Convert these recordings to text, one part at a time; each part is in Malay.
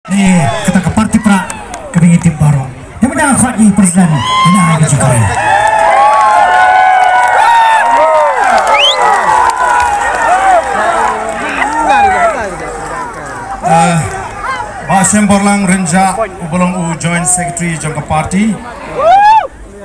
Kata ke parti pra kebingi tim baru. Yang menang khotni presiden menang juga. Basem Borlang Renja belum joint secretary jangka parti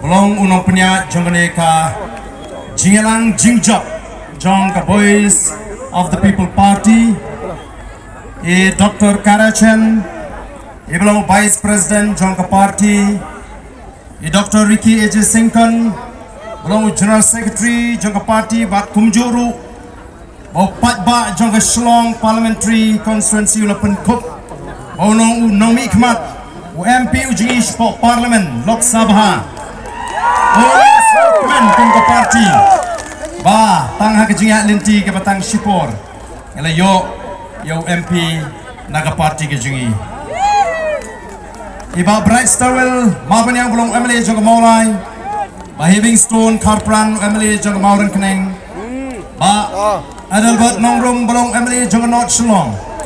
belum unong punya jangka ka Jingelang Jingjap jangka voice of the people party Dr. Karachen belum vice president jangka parti Dr. Ricky Eje Singkan belum general secretary jangka parti Bat Kumjuru Pat Ba jangka Shlong parliamentary constituency ulapan kup Onong Nomi Khmat MP uji sport parliament Lok Sabha Kemen Kongko parti Ba tang hakijingat linti ke batang Shipor Ela yo MP naga parti kejingi Iba Bright Starwell Maban yang belum MLA jangka maulai Ba Livingstone Karpran MLA jangka mauran keneng Ba Adelbert Nongrum belum MLA jangka North Shillong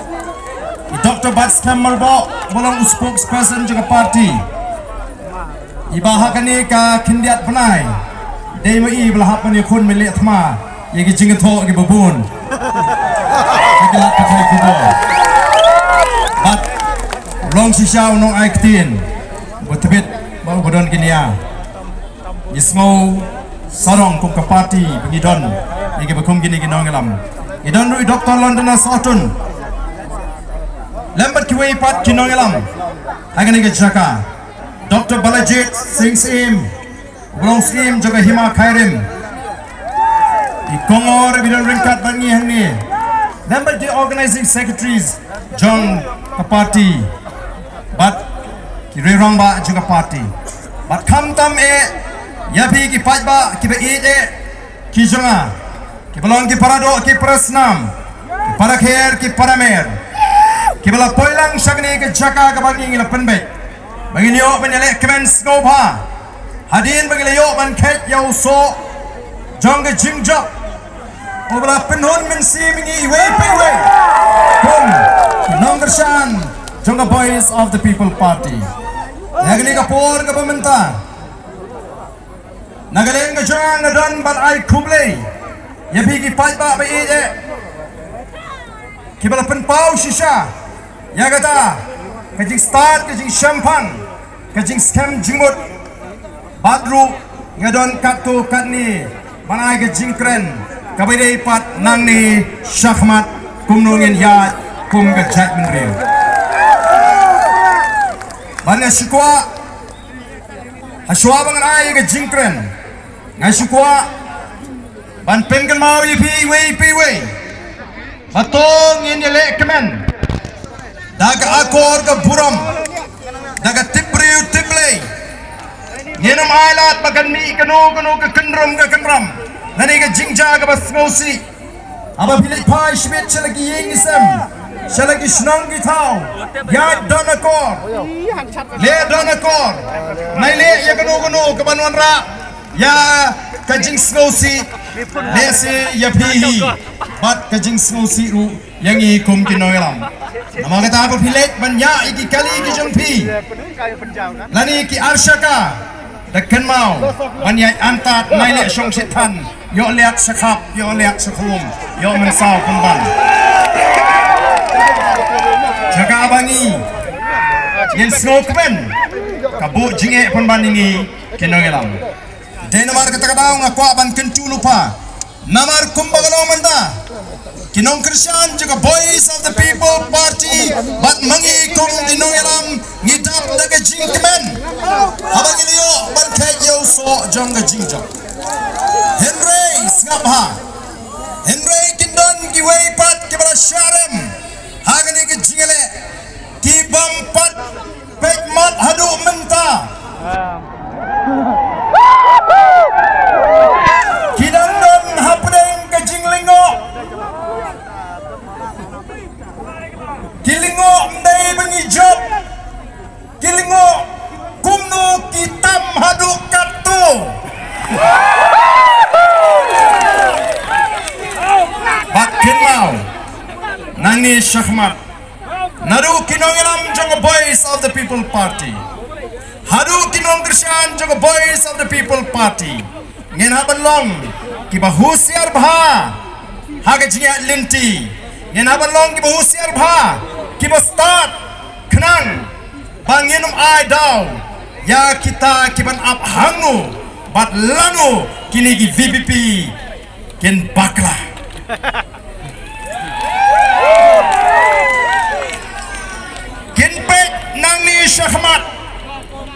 Dr. Bats Kamarbo bolong spokesperson juga parti ibahakan ni ka kindiat penai DMI belah apa ni kun milik thma yang jingat ho di babun sekelat pakai kubo bat long sisau nong aiktin betebit bau bodon kinia ismo sarong kum ka parti pengidon yang bekum gini ginong alam idon ru Dr. London Sotun Lambat kiwai pat kinong alam agan iga jaka Dr. Balajit Singh Sim Belong Sim juga Hima Khairim di Kongor bidang ringkat bangi hangni lambat di organizing secretaries Jong ke parti bat kirirong ba juga parti bat kamtam yapi ki pajba ki be ki jonga ki belong ki parado ki prasnam ki parakher ki paramer Kibala poilang syagni ke jaka ke bagi ngila penbek bagi niyo penyelek kemen snobha hadin bagi liyo ban ket yau so jong ke jingjok obala penhun mensi mingi iwe pewe kum nong kershan jong ke voice of the people party yagni ke por ke pemerintah nagaleng ke jong ngadon ban ai kublei yapi ki pajba ba kibala penpau shisha ya kata kajing start kajing champagne kajing scam jimut badru ngadon katu katni manai kajing kren kabidai pat nang ni syahmat kumnungin ya kum kajat menril banyak syukwa haswa bangan ai kajing kren ngasyukwa ban pengkan mau yipi wei batong ini lek kemen daga akor ke buram daga tibriu tiblei nyenam ailat bagan mi kanu ke kendram nani ke jingja ke bas ngosi aba bilik pai shbet chalagi yeng isam chalagi shnang ki thau ya donakor le donakor nai le ya kanu ke banwan ra ya ke jing ngosi le se ya pihi bat ke jing ngosi ru yang ikum kinoelam nama kata apa pilet banyak iki kali iki jengpi lani ki arsyaka dekan mau banyak antat nailek syong sitan yo lihat sekap yo lihat sekum yo mensau kembang jaga abangi yen snowman kabut jingek pun bandingi kinoelam dan namar kata ngaku aban kentu lupa namar kumbagalong manda Kinong Krisyan juga voice of the people party bat mangi kum dinong alam ngidap daga jingkemen abang iliyo ban kay yo so jong ga jingjong Henry ngapha Henry kindon giway pat kibara sharem hagani ke jingele ki bampat pekmat hadu menta kidandon hapdeng ke jinglingo Kilingo mdai bengijab Kilingo kumnu kitam haduk kartu Bakin mau Nani syahmat Naru kinongilam jang Boys of the People Party. Hadu kinong Krisyan juga Boys of the People Party. Ngin haban long kiba husiar bha haga jingat linti. Ngin haban long kiba husiar bha kiba start kenang banginum ai daw ya kita kiban ap hangu bat lanu kini gi VPP ken bakla. Ken pek nang ni syahmat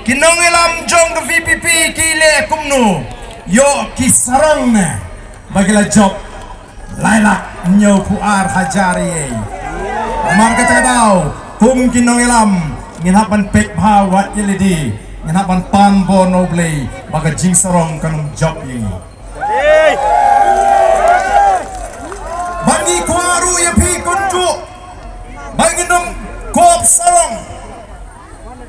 kinong ilam jong ke VPP kile kumnu yo kisarong na bagila job lailak nyo puar hajari amar kata daw kum kinong ilam nginapan pek bawat yelidi nginapan pambo noble baga jing sarong kanong job ini bagi kwaru ya pi kunju bagi nong kop sarong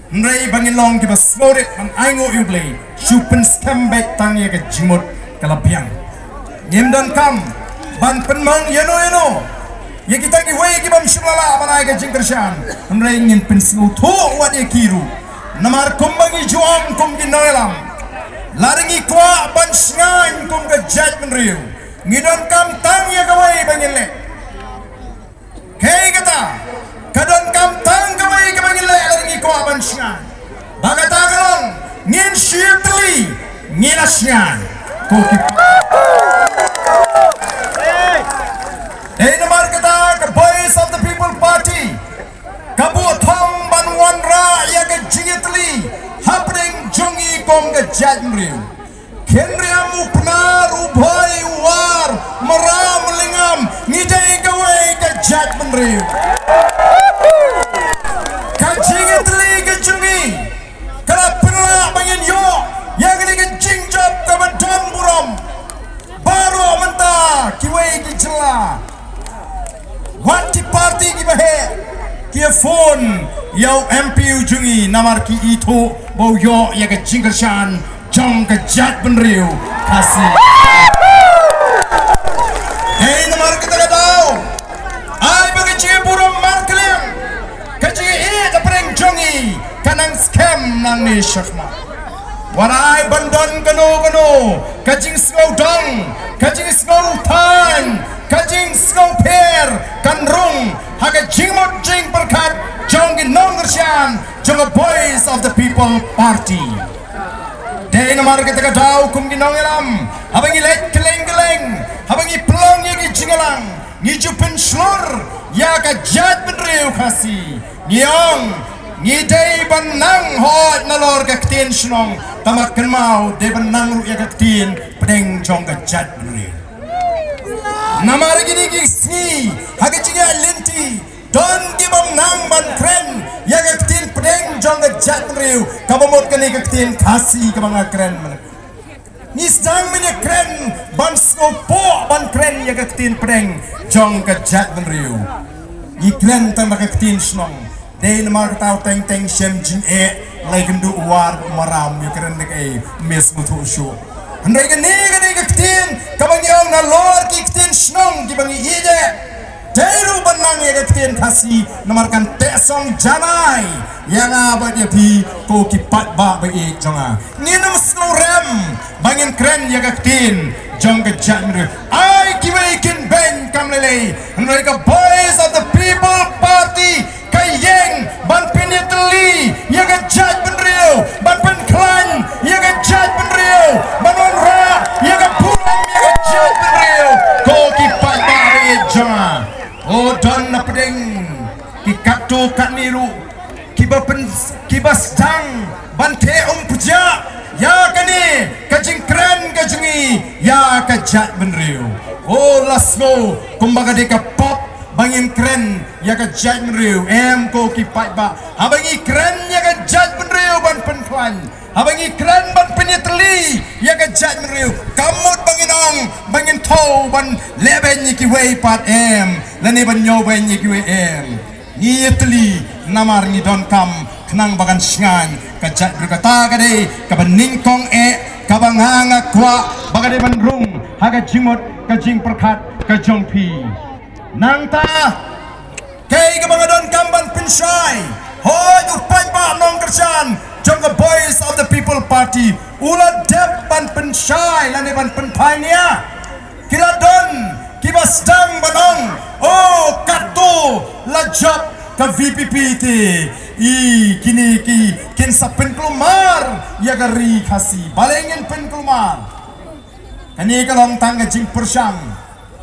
Nrai bangilong kiba smorit ang aingo yublay Shupen skambek tang ya ke jimut kalapiang Nyemdan kam ban penmang yano Ya kita ki way kibam shulala banay ke jingkersyan Nrai ngin pensimu to wat ya kiru Namar kumbangi juang kum ginoelam Laringi kwa ban sngan kum ke jaj menriu Ngidon kam tang ya kaway bangile Kay kata kadon kam tang kaway kabangile laringi kwa ban sngan Bagatagalong ngin shirtli ngin asngan Koki namar kata ke Boys of the People Party Kabu thong ban wanra ya ke jingitli happening jungi kong ke jadmriu Kenriamu penar ubai war meram lingam ngidai kawai ke jadmriu Ka jingitli ke jungi Kala pernah bangin yo yang ini ke jingjob ke badan buram baru mentah kiwai ke jela Wanti party ki bahe kia phone yau MP ujungi namar ki itu bau yo ya ke jingkersyan jong ke jat benriu kasih hey namar kita tahu ai bagi ciburam markeling kaji apreng jongi kanang scam nang ni syakma warai bandon kano kajing skodong kajing skorutan kajing skoper kanrung haga jingmot jing perkat jongin nongersyan jonga Boys of the People Party day namar kita kadau kum ginongelam abangi let keleng abangi pelong yagi jingalang ngijupen slur ya ka jat benriu kasi niong ngidai banang hot nalor ka ktin snong tamak kenmau de banang ru ya ka ktin pedeng jong ka jat benriu namar gini gisi haga jinga linti don gibam nang ban kren ya ka ktin pedeng jong ka jat benriu kabamot kani ka ktin kasi ka mga kren nisdang minya kren ban skopo ban kren ya ka ktin pedeng jong ka jat benriu ni kren tamak ka ktin snong day namar tau teng shem jing lai kendu war maram ya keren nek mes mutu shu andai kan ni ktin kabang yang na lor ki ktin snong ki bangi ide dairu banang ya ktin kasi namar kan tesong janai yang abad ya pi ko ki pat ba bagi jonga ni nam snow rem bangin keren ya ktin jong ke janre ai ki wekin ben kamlele andai ka Boys of the People Party kayeng ban penitli ya ga jaj benriu ban penklan ya ga jaj benriu ban onra ya ga pulang ya ga jaj benriu ko ki pai bare jama o don na pedeng ki katu kaniru ki basdang ban te puja ya kani kajing keren kajingi ya ka jaj benriu o lasgo kumbaga de ka pop bangin keren ya ka jaj menriu ko ki pai ba abangi keren ya ka jaj menriu ban penklan abangi keren ban penyetli ya ka jaj menriu kamut banginong bangin tau ban leben ki wei pat lani ban nyo ben ki wei ni yetli namar ni don kam kenang bagan sngan ka jaj berkata kade ka beningkong ka banganga kwa bagade ban rung haga jimot ka jing perkat ka jongpi nang ta kay ka mga don kamban pinsay hoy upan jangka boys of the people party ula dep ban pensyai lane ban penpania kila don kiba sedang banong oh kato lajap ke VPP ti kini kin sa penkelumar ya gari kasi balengin penkelumar kani kalong tangga jing persyang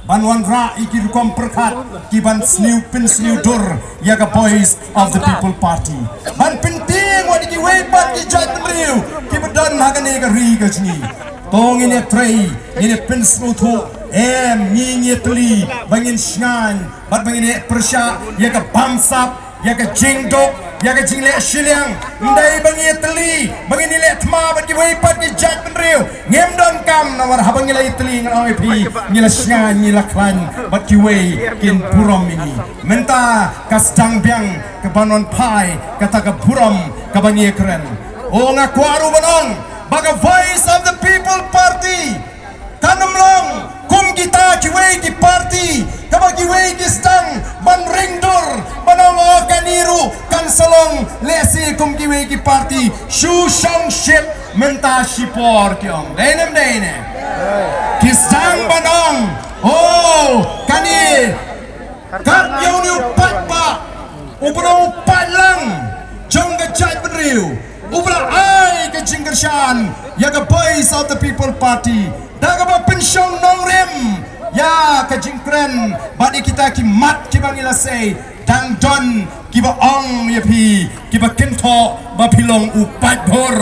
Banwan ra ikir kom perkat kiban sniu pin sniu dur yaga boys of the people party ban penting wadi ki wepat ki jat riu ki bedan hagane ga ri ga jni tong ini trei ini pin sniu thu ni tuli bangin snan bat bangin persya yaga bamsap yaga jingdok yaga jingle shiliang ndai bangi teli bangi nile thma bat ki wepat ki jat riu ngem don kam nawar habang nilai teli ngai pi nila snya nila klan bat ki we kin purom ini menta kasdang biang ke banon pai kata ke purom ke bangi keren o ngakwaru banong baga voice of the people party tanamlong kum kita ki we ki party kabagi we ki stang ban ringdur banong o kaniru kansalong lesi kum ki we ki party shu shong ship menta shipor kyong dene kisang banong oh kani kat yoni upat ba ubro upat lang jong ga jat benriu ubra ai ke jinggershan ya ga boys of the people party daga ba pensyong nongrem ya ke jingkren badi kita ki mat ki bangila sei dang don ki ba ong ya pi ki ba kento ba pilong upat bor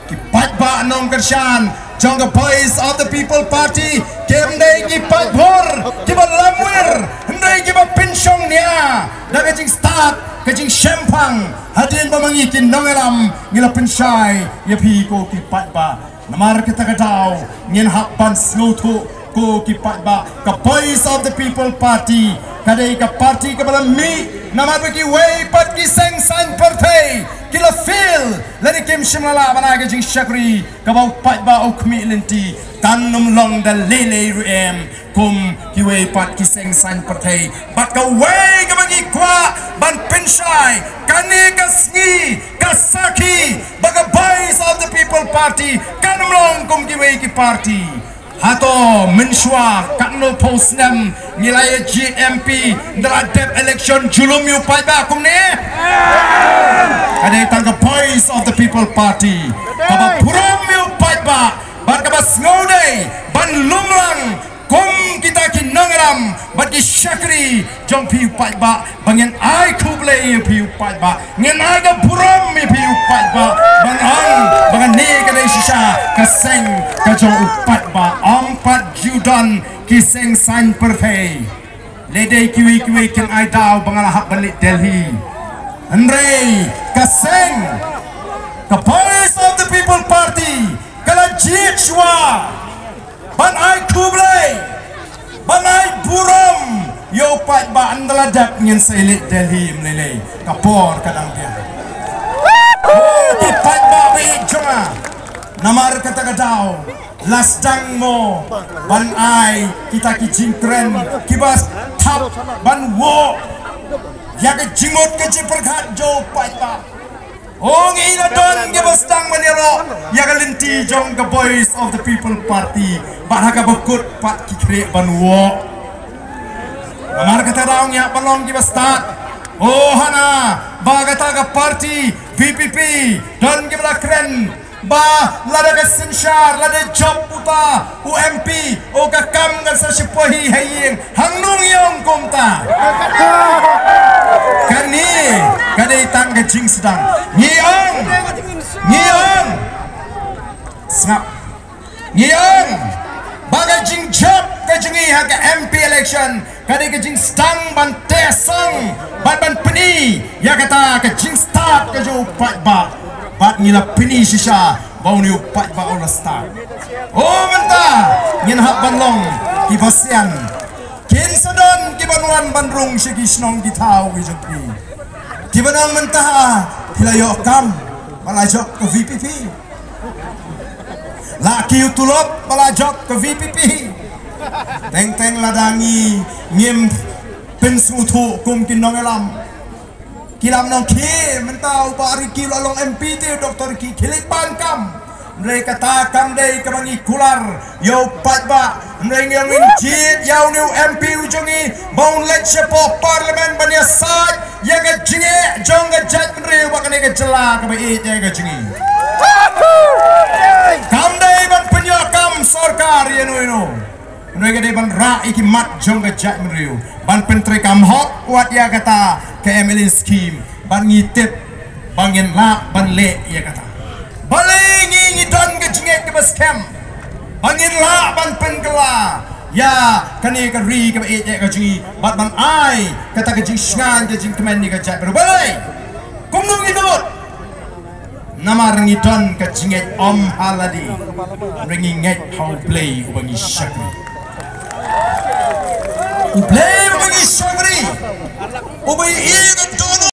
ki pat ba nong kershan jong ga boys of the people party kem dai ki pat bor ki ba lamwer ndai ki ba pensyong nia daga jing start ke jing shempang hadin ba mangikin nongelam ngila pensyai ya pi ko ki pat ba namar kita kadau ngin hakban slotu ko ki pat ba ka boys of the people party kadai ka party ka bala mi namar ki way pat ki seng san party kila feel lani kim shimala banaga jing shakri ka ba pat ba o kmi lenti tanum long da lele ruem kum ki way pat ki seng san party bat ka way ka bagi kwa ban pensyai kani ka sngi ka saki baga boys of the people party kanum long kum ki way ki party hato menshwa kakno posnam nilai GMP dalam election julum yu pai ba kum ne ada tangga boys of the people party kaba puram yu pai ba bar kaba snode ban lumlang kum kita ki nangram bat ki shakri jong pi pai ba bangen ai kuble yu pi pai ba ngen ai ga puram yu pi pai ba bangan ne ka dei shisha ka seng ka jong upat ba om pat judan ki seng san perthei lede kiwi ken ai dau bangala hak balik Delhi andre ka seng ka voice of the people party kala jitwa ban ai kuble ban ai buram yo pat ba andala dak ngin selit Delhi mlele kapor kadang dia ki pat ba wi joma namar kata kadau lasdang mo ban ai kita ki jingkren kibas tap ban wo ya ke jimot ke jiperkhat jo pat ba ong ila don ke bastang manero ya ke lenti jong ke boys of the people party ba ka bakut pat ki kre ban wo namar kata daung ya balong ki bastat oh hana ba kata ka party VPP don ke bla kren ba lada ka sinshar lada job puta UMP o ka kam ka sa sipohi haying hangnung yong kumta kani kadai tang ka jing sedang ngiong snap ngiong baga jing job ka jingi ha ka MP election kadai ka jing stang ban tesang ban peni ya kata ka jing start ka jo pat ba bat ngila pini shisha bau ni upat ba ola start oh menta ngin hak banlong ki basian kin sadon ki banwan bandrung shiki snong ki tau ki jokri ki banang menta hilayo kam balajok ke VPP laki utulop balajok ke VPP teng ladangi ngim pensutu kum kin nongelam kilam nong ki mentau bari ki lalong MPT Dr. Ki kilipan kam mereka takam dai kamangi kular yo patba mereka minjit yau new MP ujongi bau lecture po parlimen bania sat yang ngejinge jong ngejat menriu bakane ngejela kabai yang ngejingi kam dai ban penyakam sarkar ino mereka dai ban ra iki mat jong ngejat menriu ban pentri kam hot kuat ya kata KML scheme ban ngitip bangin la ban le ya kata balai ngidon ke jengek ke baskem bangin la ban pengkela ya kani ke ri ke e ke ji bat ban ai kata ke jing sngan ke jing kemen ni ke jat balai kumnung idot nama ngidon ke jengek om haladi ringi nget how play ubangi syakri play ubangi syakri ubangi